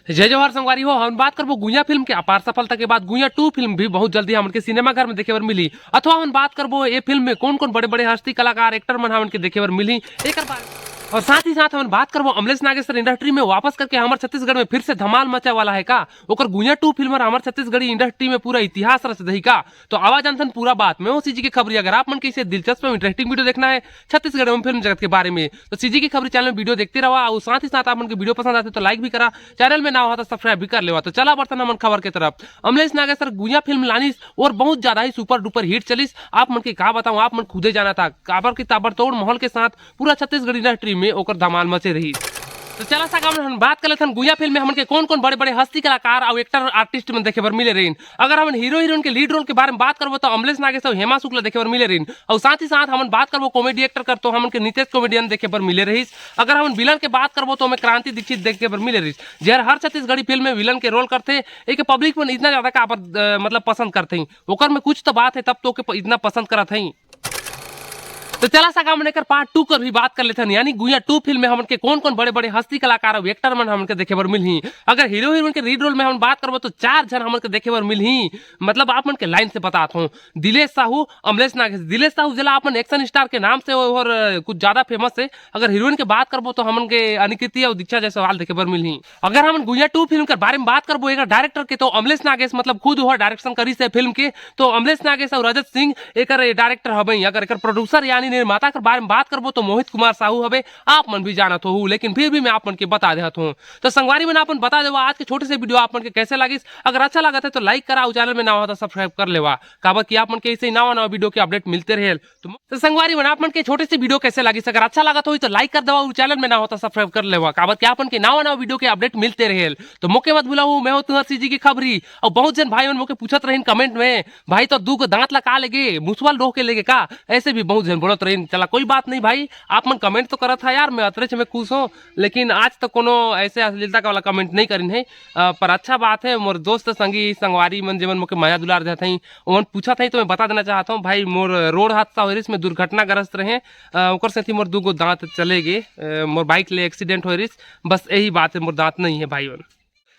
जय जवाहर संगवारी हो। हम बात करबो गुइया फिल्म के अपार सफलता के बाद गुइया 2 फिल्म भी बहुत जल्दी हमन के सिनेमा घर में देखे बर मिली। अथवा हम बात करबो ये फिल्म में कौन कौन बड़े बड़े हस्ती कलाकार एक्टर मन हमन के देखे बर मिली एकर बारे। और साथ ही साथ हम बात करबो अमलेश नागेश्वर इंडस्ट्री में वापस करके हमारे छत्तीसगढ़ में फिर से धमाल मचा वाला है का। ओकर गुइया 2 फिल्म और हमारे छत्तीसगढ़ी इंडस्ट्री में पूरा इतिहास रच दही का। तो आवाज अंतन पूरा बात में सीजी की खबरी। अगर आप मन के इसे दिलचस्प इंटरेस्टिंग वीडियो देखना है छत्तीसगढ़ एवं फिल्म जगत के बारे में तो सीजी की खबरी चैनल में वीडियो देखते रहा। और साथ ही साथ आप मन के वीडियो पसंद आते तो लाइक भी करा, चैनल में ना हो तो सब्सक्राइब भी कर लेवा। तो चला बर्तन हमन खबर के तरफ। अमलेश नागेश्वर गुइया फिल्म लानिस और बहुत ज्यादा ही सुपर डुपर हिट चलिस। आप मन के का बताऊं, आप मन खुदे जाना था काबर की ताबड़तोड़ माहौल के साथ पूरा छत्तीसगढ़ इंडस्ट्री में ओकर धमाल मचे रही। तो चला सा हम बात कर लेते गुइया फिल्म में हमन के कौन कौन बड़े बड़े हस्ती कलाकार और एक्टर आर्टिस्ट में देखे बर मिले रही। अगर हम हीरो हीरोइन के लीड रोल के बारे में बात करबो तो अमलेश नागेश्वर हेमा शुक्ला देखे बर मिले रही। और साथ ही साथ हम बात करबो कॉमेडी एक्टर कर तो हमन के नितेश कॉमेडियन देखे बर मिले रही। अगर हम विलन के बात करबो तो हमें क्रांति दीक्षित देखे बर मिले रही। जहर हर छत्तीसगढ़ी फिल्म में विलन के रोल करते एक पब्लिक में इतना ज्यादा का मतलब पसंद करते ओकर में कुछ तो बात है तब तो के इतना पसंद करत है। तो चला सा हमन एकर पार्ट 2 कर भी बात कर लेते हैं। यानी गुइया 2 फिल्म में हमन के कौन कौन बड़े बड़े हस्ती कलाकार और एक्टर मन हमन के देखे बर मिलही। अगर हीरो हीरोइन के लीड रोल में हम बात करबो तो 4 जन हमन के देखे बर मिलही। मतलब आप मन के लाइन से बताता हूं, दिलेश साहू, अमलेश नागेश्वर। दिलेश साहू जिला अपन एक्शन स्टार के नाम से और कुछ ज्यादा फेमस है। अगर हीरोइन के बात करबो तो हमन के अनिकृति और दीक्षा जायसवाल देखे बर मिलही। अगर हम गुइया 2 फिल्म के बारे में बात करबो एकर डायरेक्टर के तो अमलेश नागेश मतलब खुद वो डायरेक्शन करी से फिल्म के। तो अमलेश नागेश और रजत सिंह एकर डायरेक्टर हबई। अगर एकर प्रोड्यूसर यानी निर्माता के बारे में बात करबो तो मोहित कुमार साहू हवे। आप मन भी जानत हो लेकिन फिर भी मैं आप मन के बता देत हूं। तो संगवारी में अपन बता देवा आज के छोटे से वीडियो आप मन के कैसे लागिस। अगर अच्छा लगा है तो लाइक करा, चैनल में ना हो तो सब्सक्राइब कर लेवा काबर कि आप मन के ऐसे नवा नवा वीडियो के अपडेट मिलते रहे। तो संगवारी में आप मन के छोटे से वीडियो कैसे लागिस। अगर अच्छा लगा तो लाइक कर देवा, चैनल में ना हो तो सब्सक्राइब कर लेवा काबर कि आप मन के नवा नवा वीडियो के अपडेट मिलते रहे। तो मौके मत भूलाऊ, मैं हूं तुम्हार सीजी की खबरी। और बहुत जन भाई मन मोके पूछत रहिन कमेंट में, भाई तो दू को दांत लगा लेगे मुसवाल रोक के लेगे का, ऐसे भी बहुत जन बोलत रहिन। चला कोई बात नहीं भाई, आप मन कमेंट तो करा था यार, मैं अतरे से मैं खुश हूँ। लेकिन आज तो कोनो ऐसे अश्लीलता का वाला कमेंट नहीं करिन है। पर अच्छा बात है, मोर दोस्त संगी संगवारी मन जेमन मोके माया दुलार देते हैं उन पूछा था तो मैं बता देना चाहता हूँ भाई मोर रोड हादसा हो में दुर्घटनाग्रस्त रहे ओकर से मोर 2 दांत चले गए। मोर बाइक ले एक्सीडेंट हो बस यही बात है, मोर दांत नहीं है भाई।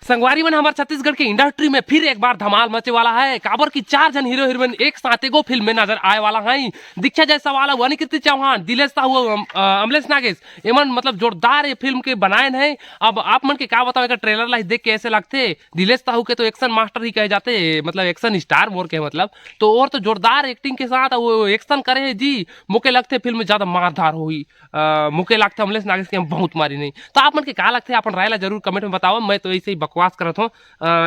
संगवारी मन हमारे छत्तीसगढ़ के इंडस्ट्री में फिर एक बार धमाल मचे वाला है काबर की 4 जन हीरो हीरोइन एक साथ एगो फिल्म में नजर आए वाला है। दीक्षा जायसवाल, अनिकृति चौहान, दिलेश साहू, अमलेश नागेश एमन मतलब जोरदार ये फिल्म के बनाए हैं। अब आप मन के क्या बताओ ट्रेलर ला देख के ऐसे लगते दिलेश साहू के तो एक्शन मास्टर ही कहे जाते, मतलब एक्शन स्टार मोर के मतलब। तो और तो जोरदार एक्टिंग के साथ वो एक्शन करे जी, मुके लगते फिल्म में ज्यादा मारधार हुई। मुके लगते अमलेश नागेश के बहुत मारी नहीं। तो आप मन के क्या लगते अपन राय ला जरूर कमेंट में बताओ। मैं तो ऐसे ही बकवास करत हूँ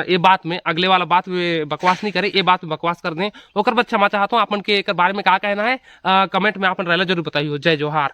ये बात में, अगले वाला बात में बकवास नहीं करे, ये बात में बकवास कर दें ओकर बाद क्षमा चाहता हूँ। अपन के एक बारे में क्या कहना है कमेंट में अपन राय ला जरूर बताइए। जय जोहार।